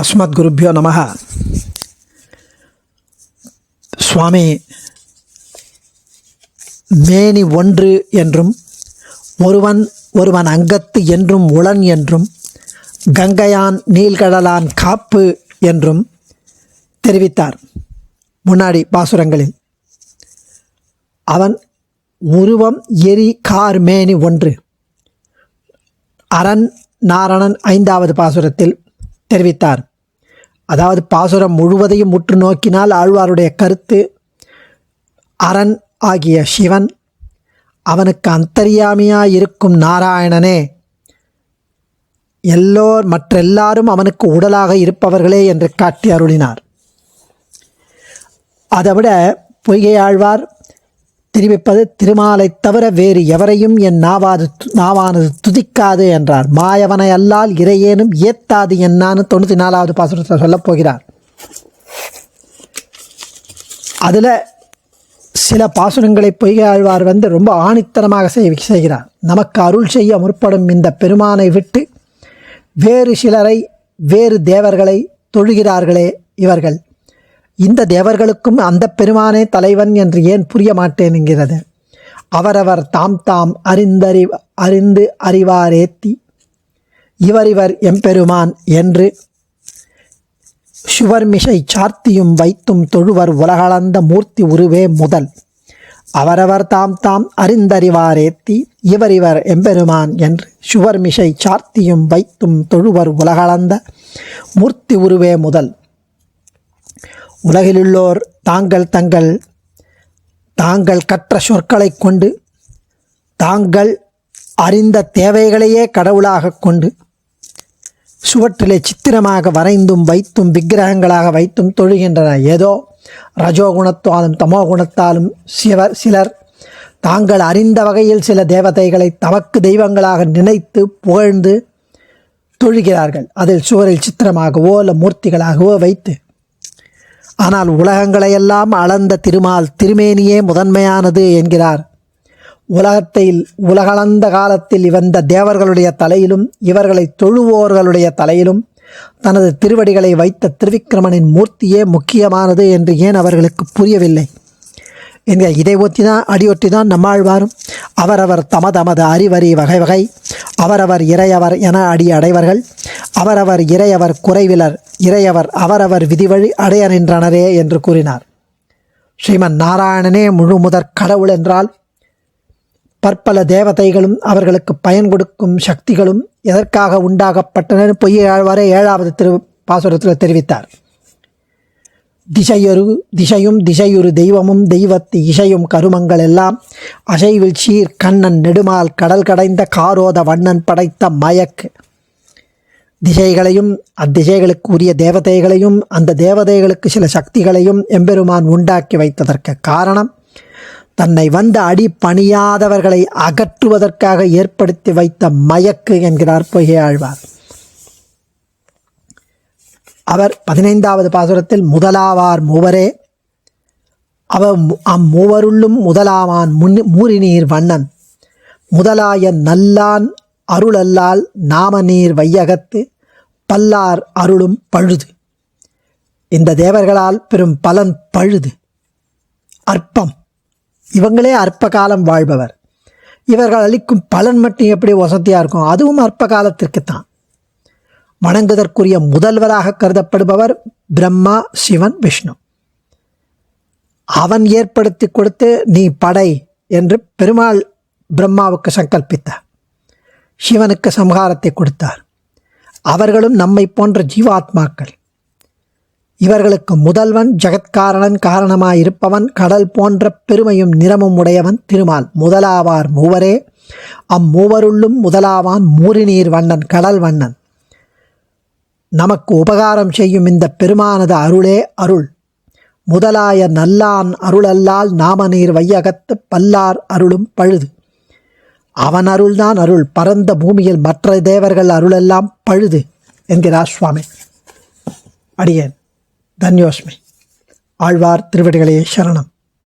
அஸ்மத்குருப்யோ நமஹ. சுவாமி மேனி ஒன்று என்றும் ஒருவன் ஒருவன் அங்கத்து என்றும் உளன் என்றும் கங்கையான் நீள்கடலான் காப்பு என்றும் தெரிவித்தார். முன்னாடி பாசுரங்களில் அவன் உருவம் எரி கார் மேனி ஒன்று அரண் நாரணன் 5வது பாசுரத்தில் தெரிவித்தார். அதாவது பாசுரம் முழுவதையும் உற்று நோக்கினால் ஆழ்வாருடைய கருத்து அரண் ஆகிய சிவன் அவனுக்கு அந்தர்யாமியாய் இருக்கும் நாராயணனே, மற்றெல்லாரும் அவனுக்கு உடலாக இருப்பவர்களே என்று காட்டி அருளினார். அதைவிட பொய்கை ஆழ்வார் தெரிவிப்பது திருமாலை தவிர வேறு எவரையும் என் நாவானது துதிக்காது என்றார். மாயவனை அல்லால் இறையேனும் ஏத்தாது என்னான்னு 94வது பாசுரத்தில் சொல்லப் போகிறார். அதில் சில பாசுரங்களை பொய்கை ஆழ்வார் ரொம்ப ஆணித்தனமாக செய்கிறார். நமக்கு அருள் செய்ய முற்படும் இந்த பெருமானை விட்டு வேறு சிலரை, வேறு தேவர்களை தொழுகிறார்களே இவர்கள், இந்த தேவர்களுக்கும் அந்த பெருமானே தலைவன் என்று ஏன் புரிய மாட்டேன் என்கிறது. அவரவர் தாம் தாம் அறிந்து அறிவாரேத்தி இவர் எம்பெருமான் என்று சுவர்மிசை சார்த்தியும் வைத்தும் தொழுவர் உலகளந்த மூர்த்தி உருவே முதல். அவரவர் தாம் தாம் அறிந்தறிவாரேத்தி இவர் எம்பெருமான் என்று சுவர்மிசை சார்த்தியும் வைத்தும் தொழுவர் உலகளந்த மூர்த்தி உருவே முதல். உலகிலுள்ளோர் தாங்கள் கற்ற சொற்களை கொண்டு தாங்கள் அறிந்த தேவைகளையே கடவுளாக கொண்டு சுவற்றிலே சித்திரமாக வரைந்தும் வைத்தும் விக்கிரகங்களாக வைத்தும் தொழுகின்றன. ஏதோ ரஜோகுணத்தாலும் தமோ குணத்தாலும் சிலர் தாங்கள் அறிந்த வகையில் சில தேவதைகளை தமக்கு தெய்வங்களாக நினைத்து புகழ்ந்து தொழுகிறார்கள். அதில் சுவரில் சித்திரமாகவோ இல்லை மூர்த்திகளாகவோ வைத்து. ஆனால் உலகங்களையெல்லாம் அளந்த திருமேனியே முதன்மையானது என்கிறார். உலகளந்த காலத்தில் இவந்த தேவர்களுடைய தலையிலும் இவர்களை தொழுவோர்களுடைய தலையிலும் தனது திருவடிகளை வைத்த திருவிக்கிரமனின் மூர்த்தியே முக்கியமானது என்று ஏன் அவர்களுக்கு புரியவில்லை என்கிற இதை அடியொற்றி தான் நம்மாழ்வாரும் அவரவர் தமது அறிவறி வகை வகை அவரவர் இறையவர் என அடைவர்கள், அவரவர் இறையவர் குறைவிலர், இறையவர் அவரவர் விதிவழி அடைய நின்றனரே என்று கூறினார். ஸ்ரீமன் நாராயணனே முழு முதற் கடவுள் என்றால் பற்பல தேவதைகளும் அவர்களுக்கு பயன் கொடுக்கும் சக்திகளும் எதற்காக உண்டாகப்பட்டன பொய்யை ஆழ்வாரே 7வது பாசுரத்தில் தெரிவித்தார். திசையுறு தெய்வமும் தெய்வத்து இசையும் கருமங்கள் எல்லாம் அசைவில் சீர் கண்ணன் நெடுமால் கடல் கடைந்த காரோத வண்ணன் படைத்த மயக்கு. திசைகளையும் அத்திசைகளுக்கு உரிய தேவதைகளையும் அந்த தேவதைகளுக்கு சில சக்திகளையும் எம்பெருமான் உண்டாக்கி வைத்ததற்கு காரணம் தன்னை அடி பணியாதவர்களை அகற்றுவதற்காக ஏற்படுத்தி வைத்த மயக்கு என்கிறார் பொய்கை ஆழ்வார். அவர் 15வது பாசுரத்தில் முதலாவார் மூவரே அம்மூவருள்ளும் முதலாவான் மூரிநீர் வண்ணன் முதலாய நல்லான் அருளல்லால் நாமநீர் வையகத்து பல்லார் அருளும் பழுது. இந்த தேவர்களால் பெரும் பலன் பழுது, அற்பம். இவங்களே அற்ப காலம் வாழ்பவர். இவர்கள் அளிக்கும் பலன் மட்டும் எப்படி வசதியாக இருக்கும், அதுவும் அற்ப காலத்திற்குத்தான். வணங்குதற்குரிய முதல்வராக கருதப்படுபவர் பிரம்மா, சிவன், விஷ்ணு. அவன் ஏற்படுத்தி கொடுத்து நீ படை என்று பெருமாள் பிரம்மாவுக்கு சங்கல்பித்தார். சிவனுக்கு சம்ஹாரத்தை கொடுத்தார். அவர்களும் நம்மை போன்ற ஜீவாத்மாக்கள். இவர்களுக்கு முதல்வன் ஜெகத்காரணன், காரணமாயிருப்பவன், கடல் போன்ற பெருமையும் நிறமும் உடையவன் திருமால். முதலாவார் மூவரே அம்மூவருள்ளும் முதலாவான் மூரிநீர் வண்ணன், கடல் வண்ணன். நமக்கு உபகாரம் செய்யும் இந்த பெருமானது அருளே அருள். முதலாய நல்லான் அருளல்லால் நாமநீர் வையகத்து பல்லார் அருளும் பழுது. அவன் அருள்தான் அருள். பரந்த பூமியில் மற்ற தேவர்கள் அருளெல்லாம் பழுது என்கிறார் சுவாமி. அடியேன் தன்யோஸ்மி. ஆழ்வார் திருவடிகளே சரணம்.